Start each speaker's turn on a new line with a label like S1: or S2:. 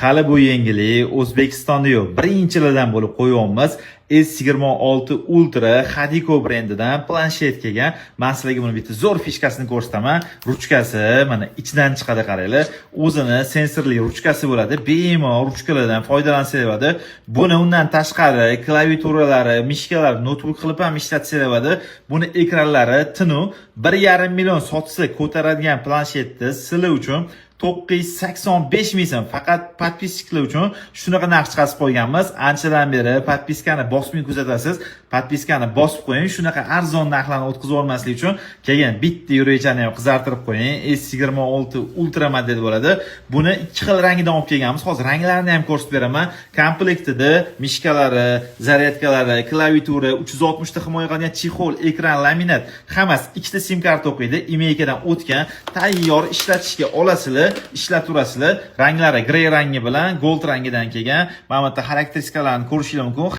S1: Hali bu yangilik O'zbekistonda yo'q. Birinchilardan bo'lib qo'yamiz. S26 Ultra Hadiko brendidan planshet kelgan. Men sizlarga buni bitta zo'r fishkasini ko'rsataman. Ruchkasi mana ichidan chiqadi, qaranglar. O'zini sensorli ruchkasi bo'ladi. Bemalol ruchkalardan foydalansanglar bo'ladi. Buni undan tashqari klaviaturalari, mishkalar, notebook qilib ham ishlatsangiz bo'ladi. Buni ekranlari tinu 1,5 million sotsa ko'taradigan planshetni sizlar uchun 985 ming so'm faqat podpisklar uchun shunaqa narx chiqarib qo'yganmiz. Anchadan beri podpiskani bosmay kuzatasiz. Podpiskani bosib qo'ying. Shunaqa arzon narxlarni o'tkazib olmaslik uchun kelgan bitta yurechani ham qizartirib qo'ying. S26 Ultra model bo'ladi. Buni ikki xil rangidan olib kelganmiz. Hozir ranglarini ham ko'rsatib beraman. Komplektida mishkalari, zaryadkalari, klaviatura, 360 ta himoya qilgan chexol, ekran, laminat, hammasi ikkita sim karta o'qiydi. Imeykadan o'tgan, tayyor ishlatishga olasizlar. Ishlaturasizlar. Ranglari grey rangi bilan gold rangidan kelgan. Mana bu xarakteristikalarni ko'rishingiz mumkin.